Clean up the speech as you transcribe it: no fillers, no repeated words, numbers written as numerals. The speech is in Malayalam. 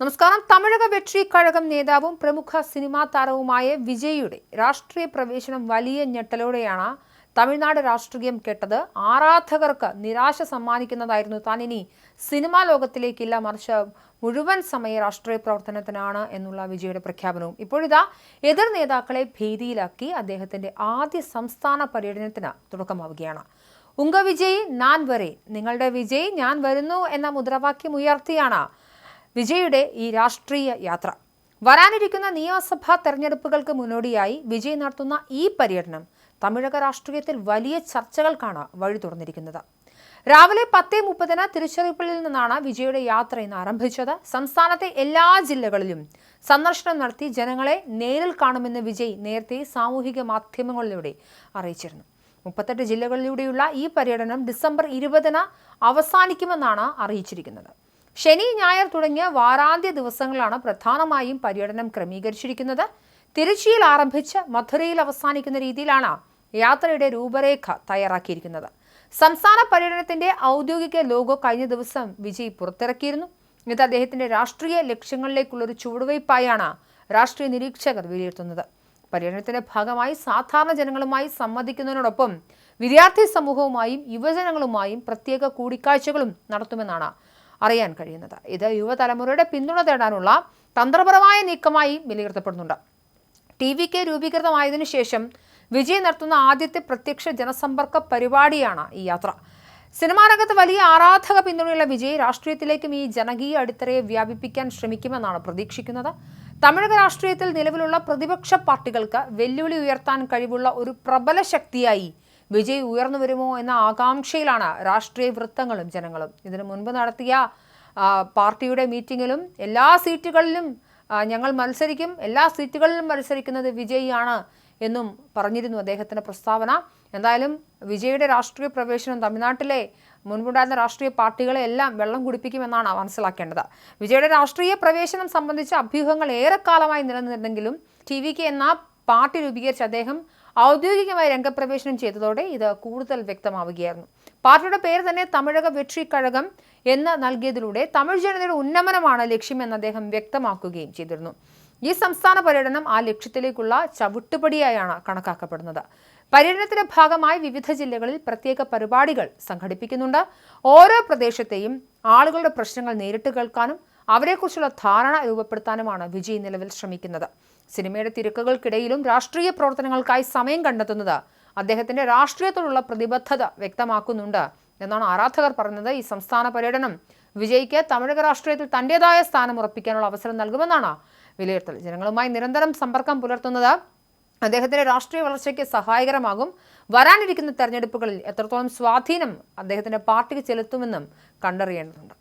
നമസ്കാരം. തമിഴക വെട്രി കഴകം നേതാവും പ്രമുഖ സിനിമാ താരവുമായ വിജയിയുടെ രാഷ്ട്രീയ പ്രവേശനം വലിയ ഞെട്ടലോടെയാണ് തമിഴ്നാട് രാഷ്ട്രീയം കേട്ടത്. ആരാധകർക്ക് നിരാശ സമ്മാനിക്കുന്നതായിരുന്നു. താൻ ഇനി സിനിമാ ലോകത്തിലേക്കില്ല, മറിച്ച് മുഴുവൻ സമയ രാഷ്ട്രീയ പ്രവർത്തനത്തിനാണ് എന്നുള്ള വിജയുടെ പ്രഖ്യാപനവും. ഇപ്പോഴിതാ എതിർ നേതാക്കളെ ഭീതിയിലാക്കി അദ്ദേഹത്തിന്റെ ആദ്യ സംസ്ഥാന പര്യടനത്തിന് തുടക്കമാവുകയാണ്. ഉങ്ക വിജയ് നാൻ വരെ, നിങ്ങളുടെ വിജയ് ഞാൻ വരുന്നു എന്ന മുദ്രാവാക്യം ഉയർത്തിയാണ് വിജയുടെ ഈ രാഷ്ട്രീയ യാത്ര. വരാനിരിക്കുന്ന നിയമസഭാ തെരഞ്ഞെടുപ്പുകൾക്ക് മുന്നോടിയായി വിജയ് നടത്തുന്ന ഈ പര്യടനം തമിഴക രാഷ്ട്രീയത്തിൽ വലിയ ചർച്ചകൾക്കാണ് വഴി തുറന്നിരിക്കുന്നത്. രാവിലെ 10:30 തിരുച്ചിറപ്പള്ളിയിൽ നിന്നാണ് വിജയുടെ യാത്ര ഇന്ന് ആരംഭിച്ചത്. സംസ്ഥാനത്തെ എല്ലാ ജില്ലകളിലും സന്ദർശനം നടത്തി ജനങ്ങളെ നേരിൽ കാണുമെന്ന് വിജയ് നേരത്തെ സാമൂഹിക മാധ്യമങ്ങളിലൂടെ അറിയിച്ചിരുന്നു. 38 ജില്ലകളിലൂടെയുള്ള ഈ പര്യടനം ഡിസംബർ 20 അവസാനിക്കുമെന്നാണ് അറിയിച്ചിരിക്കുന്നത്. ശനി, ഞായർ തുടങ്ങിയ വാരാന്ത്യ ദിവസങ്ങളാണ് പ്രധാനമായും പര്യടനം ക്രമീകരിച്ചിരിക്കുന്നത്. തിരുച്ചിയിൽ ആരംഭിച്ച് മധുരയിൽ അവസാനിക്കുന്ന രീതിയിലാണ് യാത്രയുടെ രൂപരേഖ തയ്യാറാക്കിയിരിക്കുന്നത്. സംസ്ഥാന പര്യടനത്തിന്റെ ഔദ്യോഗിക ലോഗോ കഴിഞ്ഞ ദിവസം വിജയ് പുറത്തിറക്കിയിരുന്നു. ഇത് അദ്ദേഹത്തിന്റെ രാഷ്ട്രീയ ലക്ഷ്യങ്ങളിലേക്കുള്ളൊരു ചുവടുവയ്പായാണ് രാഷ്ട്രീയ നിരീക്ഷകർ വിലയിരുത്തുന്നത്. പര്യടനത്തിന്റെ ഭാഗമായി സാധാരണ ജനങ്ങളുമായി സംവദിക്കുന്നതിനോടൊപ്പം വിദ്യാർത്ഥി സമൂഹവുമായും യുവജനങ്ങളുമായും പ്രത്യേക കൂടിക്കാഴ്ചകളും നടത്തുമെന്നാണ് അറിയാൻ കഴിയുന്നത്. ഇത് യുവതലമുറയുടെ പിന്തുണ തേടാനുള്ള തന്ത്രപരമായ നീക്കമായി വിലയിരുത്തപ്പെടുന്നുണ്ട്. TVK രൂപീകൃതമായതിനു ശേഷം വിജയ് നടത്തുന്ന ആദ്യത്തെ പ്രത്യക്ഷ ജനസമ്പർക്ക പരിപാടിയാണ് ഈ യാത്ര. സിനിമാ രംഗത്ത് വലിയ ആരാധക പിന്തുണയുള്ള വിജയ് രാഷ്ട്രീയത്തിലേക്കും ഈ ജനകീയ അടിത്തറയെ വ്യാപിപ്പിക്കാൻ ശ്രമിക്കുമെന്നാണ് പ്രതീക്ഷിക്കുന്നത്. തമിഴക രാഷ്ട്രീയത്തിൽ നിലവിലുള്ള പ്രതിപക്ഷ പാർട്ടികൾക്ക് വെല്ലുവിളി ഉയർത്താൻ കഴിവുള്ള ഒരു പ്രബല ശക്തിയായി വിജയ് ഉയർന്നു വരുമോ എന്ന ആകാംക്ഷയിലാണ് രാഷ്ട്രീയ വൃത്തങ്ങളും ജനങ്ങളും. ഇതിനു മുൻപ് നടത്തിയ പാർട്ടിയുടെ മീറ്റിങ്ങിലും എല്ലാ സീറ്റുകളിലും ഞങ്ങൾ മത്സരിക്കും, എല്ലാ സീറ്റുകളിലും മത്സരിക്കുന്നത് വിജയ് ആണ് എന്നും പറഞ്ഞിരുന്നു അദ്ദേഹത്തിൻ്റെ പ്രസ്താവന. എന്തായാലും വിജയുടെ രാഷ്ട്രീയ പ്രവേശനം തമിഴ്നാട്ടിലെ മുൻപുണ്ടായിരുന്ന രാഷ്ട്രീയ പാർട്ടികളെ എല്ലാം വെള്ളം കുടിപ്പിക്കുമെന്നാണ് മനസ്സിലാക്കേണ്ടത്. വിജയുടെ രാഷ്ട്രീയ പ്രവേശനം സംബന്ധിച്ച അഭ്യൂഹങ്ങൾ ഏറെക്കാലമായി നിലനിന്നിരുന്നെങ്കിലും TVK എന്ന പാർട്ടി രൂപീകരിച്ച് അദ്ദേഹം ഔദ്യോഗികമായി രംഗപ്രവേശനം ചെയ്തതോടെ ഇത് കൂടുതൽ വ്യക്തമാവുകയായിരുന്നു. പാർട്ടിയുടെ പേര് തന്നെ തമിഴക വെട്രി കഴകം എന്ന് നൽകിയതിലൂടെ തമിഴ് ജനതയുടെ ഉന്നമനമാണ് ലക്ഷ്യമെന്ന് അദ്ദേഹം വ്യക്തമാക്കുകയും ചെയ്തിരുന്നു. ഈ സംസ്ഥാന പര്യടനം ആ ലക്ഷ്യത്തിലേക്കുള്ള ചവിട്ടുപടിയായാണ് കണക്കാക്കപ്പെടുന്നത്. പര്യടനത്തിന്റെ ഭാഗമായി വിവിധ ജില്ലകളിൽ പ്രത്യേക പരിപാടികൾ സംഘടിപ്പിക്കുന്നുണ്ട്. ഓരോ പ്രദേശത്തെയും ആളുകളുടെ പ്രശ്നങ്ങൾ നേരിട്ട് കേൾക്കാനും അവരെക്കുറിച്ചുള്ള ധാരണ രൂപപ്പെടുത്താനുമാണ് വിജയ് നിലവിൽ ശ്രമിക്കുന്നത്. സിനിമയുടെ തിരക്കുകൾക്കിടയിലും രാഷ്ട്രീയ പ്രവർത്തനങ്ങൾക്കായി സമയം കണ്ടെത്തുന്നത് അദ്ദേഹത്തിന്റെ രാഷ്ട്രീയത്തോടുള്ള പ്രതിബദ്ധത വ്യക്തമാക്കുന്നുണ്ട് എന്നാണ് ആരാധകർ പറയുന്നത്. ഈ സംസ്ഥാന പര്യടനം വിജയ്ക്ക് തമിഴക രാഷ്ട്രീയത്തിൽ തന്റേതായ സ്ഥാനം ഉറപ്പിക്കാനുള്ള അവസരം നൽകുമെന്നാണ് വിലയിരുത്തൽ. ജനങ്ങളുമായി നിരന്തരം സമ്പർക്കം പുലർത്തുന്നത് അദ്ദേഹത്തിന്റെ രാഷ്ട്രീയ വളർച്ചയ്ക്ക് സഹായകരമാകും. വരാനിരിക്കുന്ന തെരഞ്ഞെടുപ്പുകളിൽ എത്രത്തോളം സ്വാധീനം അദ്ദേഹത്തിന്റെ പാർട്ടിക്ക് ചെലുത്തുമെന്നും കണ്ടറിയേണ്ടതുണ്ട്.